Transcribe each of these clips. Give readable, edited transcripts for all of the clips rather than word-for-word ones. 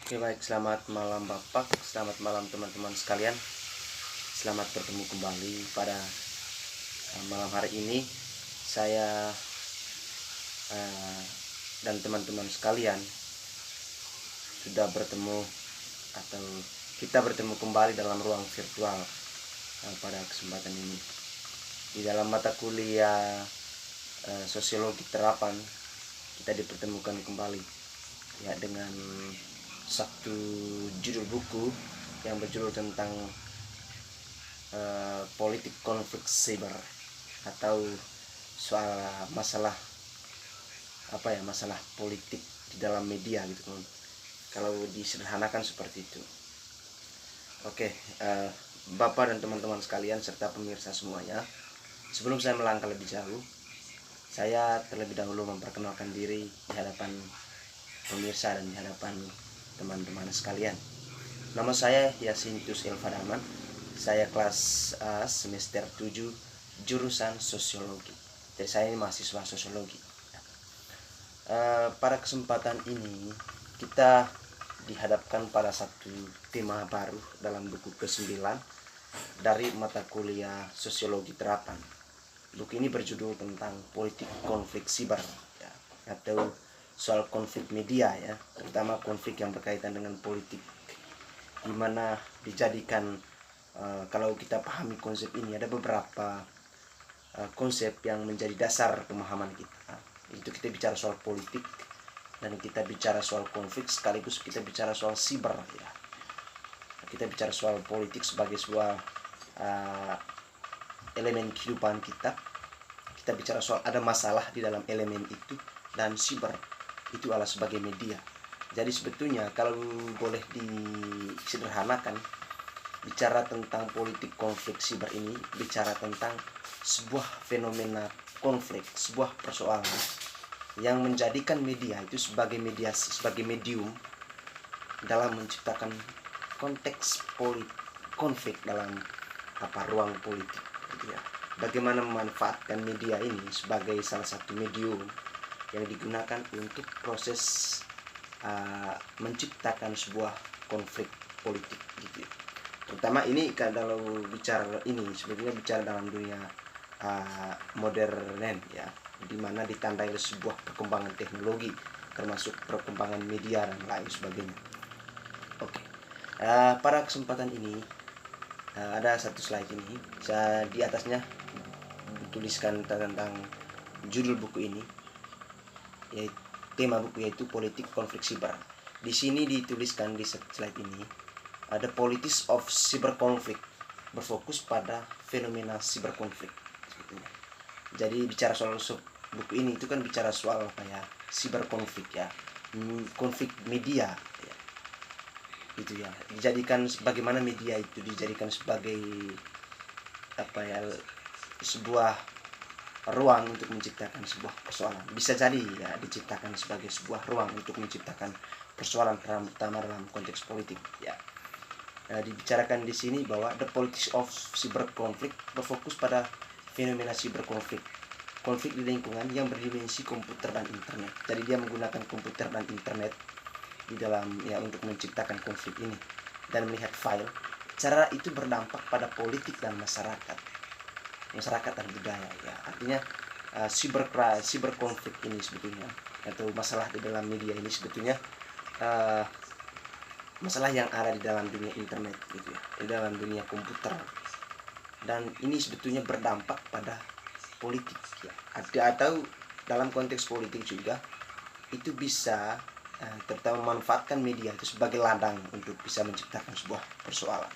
Oke, baik, selamat malam Bapak, selamat malam teman-teman sekalian. Selamat bertemu kembali pada malam hari ini. Saya dan teman-teman sekalian sudah bertemu atau kita bertemu kembali dalam ruang virtual pada kesempatan ini. Di dalam mata kuliah sosiologi terapan kita dipertemukan kembali ya dengan satu judul buku yang berjudul tentang politik konflik siber atau soal masalah masalah politik di dalam media gitu kan. Kalau disederhanakan seperti itu. Oke, Bapak dan teman-teman sekalian serta pemirsa semuanya, sebelum saya melangkah lebih jauh, saya terlebih dahulu memperkenalkan diri di hadapan pemirsa dan di hadapan teman-teman sekalian. Nama saya Yasintus Elfadaman. Saya kelas A semester 7 jurusan sosiologi. Jadi saya ini mahasiswa sosiologi. Pada kesempatan ini kita dihadapkan pada satu tema baru dalam buku ke-9 dari mata kuliah sosiologi terapan. Buku ini berjudul tentang politik konflik siber ya, atau soal konflik media ya, terutama konflik yang berkaitan dengan politik, di mana dijadikan kalau kita pahami konsep ini ada beberapa konsep yang menjadi dasar pemahaman kita. Itu kita bicara soal politik dan kita bicara soal konflik, sekaligus kita bicara soal siber ya. Kita bicara soal politik sebagai sebuah elemen kehidupan kita. Kita bicara soal ada masalah di dalam elemen itu, dan siber itu adalah sebagai media. Jadi sebetulnya kalau boleh disederhanakan, bicara tentang politik konflik siber ini bicara tentang sebuah fenomena konflik, sebuah persoalan yang menjadikan media itu sebagai mediasi, sebagai medium dalam menciptakan konteks konflik dalam ruang politik gitu ya. Bagaimana memanfaatkan media ini sebagai salah satu medium yang digunakan untuk proses menciptakan sebuah konflik politik gitu ya. Terutama ini kalau bicara ini sebetulnya bicara dalam dunia modern ya, di mana ditandai oleh sebuah perkembangan teknologi termasuk perkembangan media dan lain sebagainya. Oke. Pada kesempatan ini ada satu slide ini. Di atasnya dituliskan tentang judul buku ini, yaitu tema buku yaitu politik konflik siber. Di sini dituliskan di slide ini ada politics of cyber conflict, berfokus pada fenomena cyber konflik. Jadi bicara soal buku ini itu kan bicara soal cyber konflik ya, konflik media ya. Itu ya, dijadikan bagaimana media itu dijadikan sebagai sebuah ruang untuk menciptakan sebuah persoalan. Bisa jadi ya diciptakan sebagai sebuah ruang untuk menciptakan persoalan terutama dalam konteks politik ya. Dibicarakan di sini bahwa the politics of cyber conflict berfokus pada fenomena cyber conflict, konflik di lingkungan yang berdimensi komputer dan internet. Jadi dia menggunakan komputer dan internet di dalam ya untuk menciptakan konflik ini dan melihat file. Cara itu berdampak pada politik dan masyarakat dan budaya ya. Artinya cyber konflik ini sebetulnya atau masalah di dalam media ini sebetulnya masalah yang ada di dalam dunia internet gitu ya, di dalam dunia komputer, dan ini sebetulnya berdampak pada politik ya. Atau dalam konteks politik juga itu bisa terutama memanfaatkan media itu sebagai ladang untuk bisa menciptakan sebuah persoalan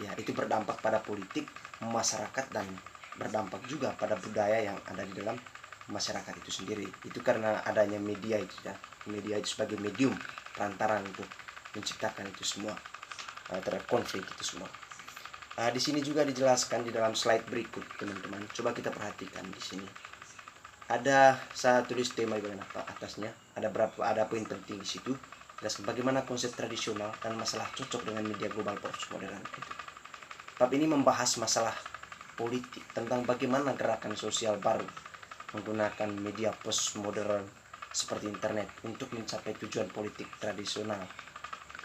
ya. Itu berdampak pada politik, masyarakat, dan berdampak juga pada budaya yang ada di dalam masyarakat itu sendiri. Itu karena adanya media itu ya. Media itu sebagai medium perantara untuk menciptakan itu semua terhadap konflik itu semua. Di sini juga dijelaskan di dalam slide berikut teman-teman. Coba kita perhatikan di sini. Saya tulis tema di bagian atasnya. Ada poin penting di situ. Jelaskan bagaimana konsep tradisional dan masalah cocok dengan media global postmodern itu. Bab ini membahas masalah politik tentang bagaimana gerakan sosial baru menggunakan media postmodern seperti internet untuk mencapai tujuan politik tradisional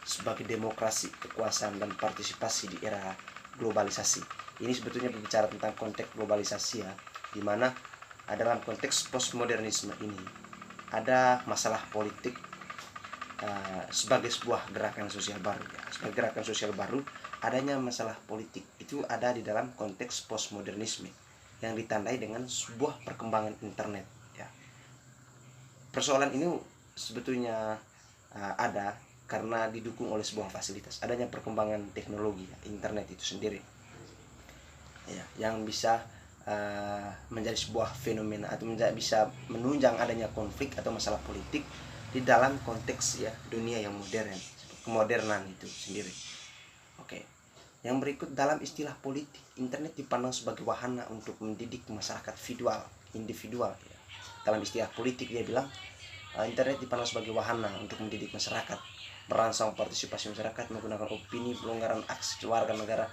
sebagai demokrasi, kekuasaan dan partisipasi di era globalisasi. Ini sebetulnya berbicara tentang konteks globalisasi ya, di mana dalam konteks postmodernisme ini ada masalah politik sebagai sebuah gerakan sosial baru ya. Sebagai gerakan sosial baru, adanya masalah politik itu ada di dalam konteks postmodernisme yang ditandai dengan sebuah perkembangan internet ya. Persoalan ini sebetulnya ada karena didukung oleh sebuah fasilitas, adanya perkembangan teknologi ya, internet itu sendiri ya, yang bisa menjadi sebuah fenomena atau bisa menunjang adanya konflik atau masalah politik di dalam konteks ya dunia yang modern, kemodernan itu sendiri. Oke. Yang berikut, dalam istilah politik, internet dipandang sebagai wahana untuk mendidik masyarakat individual ya. Dalam istilah politik dia bilang internet dipandang sebagai wahana untuk mendidik masyarakat, merangsang partisipasi masyarakat, menggunakan opini, pelonggaran akses warga negara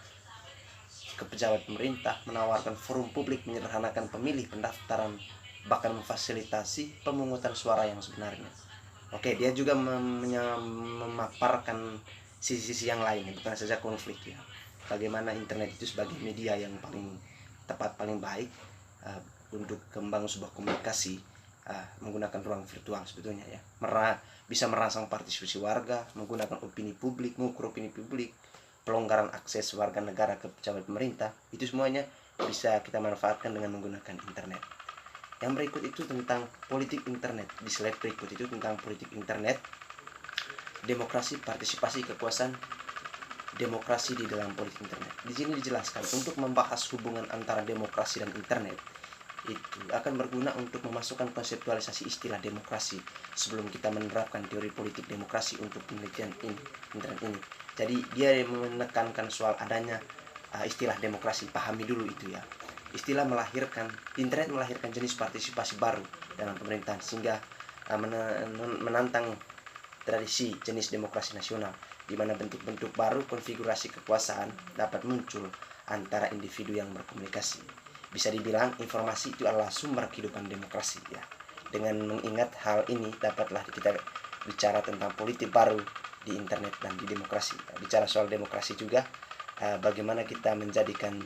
ke pejabat pemerintah, menawarkan forum publik, menyederhanakan pemilih, pendaftaran, bahkan memfasilitasi pemungutan suara yang sebenarnya. Oke, dia juga memaparkan sisi-sisi yang lain, bukan saja konflik ya. Bagaimana internet itu sebagai media yang paling tepat, paling baik untuk kembang sebuah komunikasi menggunakan ruang virtual sebetulnya ya. Bisa merangsang partisipasi warga, menggunakan opini publik, mengukur opini publik, pelonggaran akses warga negara ke pejabat pemerintah, itu semuanya bisa kita manfaatkan dengan menggunakan internet. Yang berikut itu tentang politik internet. Di slide berikut itu tentang politik internet, demokrasi, partisipasi, kekuasaan, demokrasi di dalam politik internet. Di sini dijelaskan untuk membahas hubungan antara demokrasi dan internet itu akan berguna untuk memasukkan konseptualisasi istilah demokrasi sebelum kita menerapkan teori politik demokrasi untuk penelitian internet ini. Jadi dia menekankan soal adanya istilah demokrasi, pahami dulu itu ya. Istilah internet melahirkan jenis partisipasi baru dalam pemerintahan sehingga menantang tradisi jenis demokrasi nasional, di mana bentuk-bentuk baru konfigurasi kekuasaan dapat muncul antara individu yang berkomunikasi. Bisa dibilang informasi itu adalah sumber kehidupan demokrasi ya. Dengan mengingat hal ini, dapatlah kita bicara tentang politik baru di internet dan di demokrasi. Bicara soal demokrasi juga, bagaimana kita menjadikan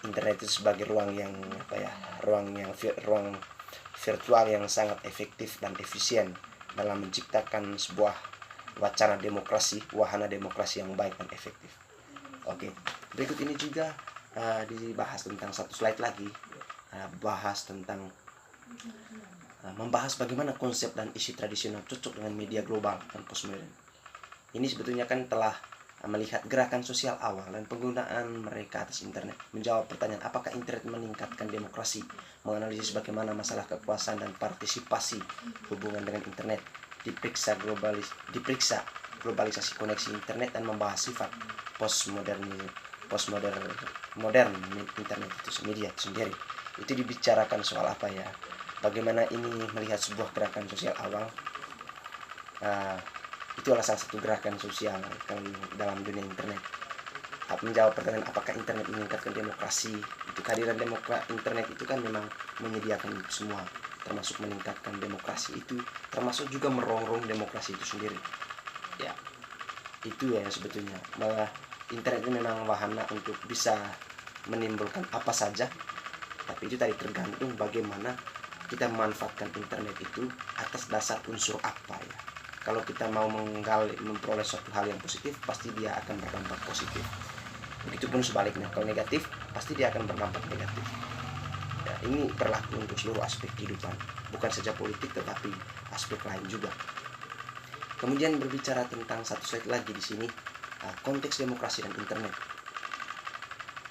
internet itu sebagai ruang virtual yang sangat efektif dan efisien dalam menciptakan sebuah wacana demokrasi, wahana demokrasi yang baik dan efektif. Oke, berikut ini juga dibahas tentang satu slide lagi, membahas bagaimana konsep dan isi tradisional cocok dengan media global dan postmodern. Ini sebetulnya kan telah melihat gerakan sosial awal dan penggunaan mereka atas internet, menjawab pertanyaan apakah internet meningkatkan demokrasi, menganalisis bagaimana masalah kekuasaan dan partisipasi hubungan dengan internet, diperiksa globalisasi koneksi internet, dan membahas sifat postmodern internet itu media itu sendiri. Itu dibicarakan soal apa ya, bagaimana ini melihat sebuah gerakan sosial awal. Itu adalah salah satu gerakan sosial dalam dunia internet. Menjawab pertanyaan apakah internet meningkatkan demokrasi, itu kehadiran internet itu kan memang menyediakan itu semua, termasuk meningkatkan demokrasi itu, termasuk juga merongrong demokrasi itu sendiri ya. Itu ya sebetulnya, malah internet itu memang wahana untuk bisa menimbulkan apa saja, tapi itu tadi tergantung bagaimana kita memanfaatkan internet itu atas dasar unsur apa ya. Kalau kita mau memperoleh suatu hal yang positif, pasti dia akan berdampak positif. Begitupun sebaliknya, kalau negatif, pasti dia akan berdampak negatif. Ya, ini berlaku untuk seluruh aspek kehidupan, bukan saja politik, tetapi aspek lain juga. Kemudian berbicara tentang satu slide lagi di sini, konteks demokrasi dan internet.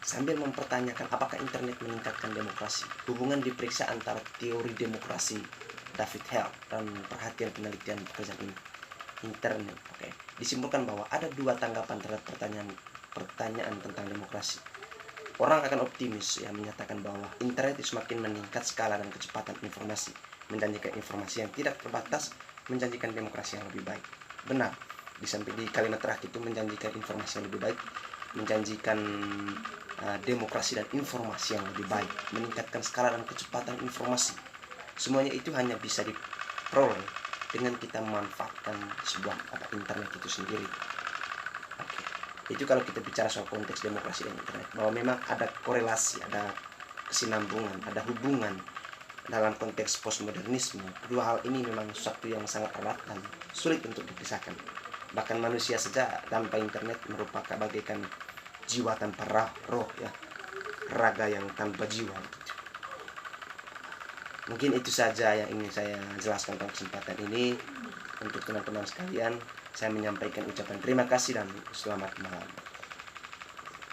Sambil mempertanyakan apakah internet meningkatkan demokrasi, hubungan diperiksa antara teori demokrasi David Hale dan perhatian penelitian pekerjaan internet. Oke. Disimpulkan bahwa ada dua tanggapan terhadap pertanyaan tentang demokrasi. Orang akan optimis yang menyatakan bahwa internet semakin meningkat skala dan kecepatan informasi, menjanjikan informasi yang tidak terbatas, menjanjikan demokrasi yang lebih baik. Benar, di samping di kalimat terakhir itu menjanjikan informasi yang lebih baik, menjanjikan demokrasi dan informasi yang lebih baik, meningkatkan skala dan kecepatan informasi. Semuanya itu hanya bisa diperoleh dengan kita memanfaatkan sebuah internet itu sendiri. Itu kalau kita bicara soal konteks demokrasi dan internet, bahwa memang ada korelasi, ada kesinambungan, ada hubungan dalam konteks postmodernisme. Kedua hal ini memang sesuatu yang sangat erat dan sulit untuk dipisahkan. Bahkan manusia saja tanpa internet merupakan bagaikan jiwa tanpa roh ya, raga yang tanpa jiwa. Mungkin itu saja yang ingin saya jelaskan pada kesempatan ini. Untuk teman-teman sekalian, saya menyampaikan ucapan terima kasih dan selamat malam.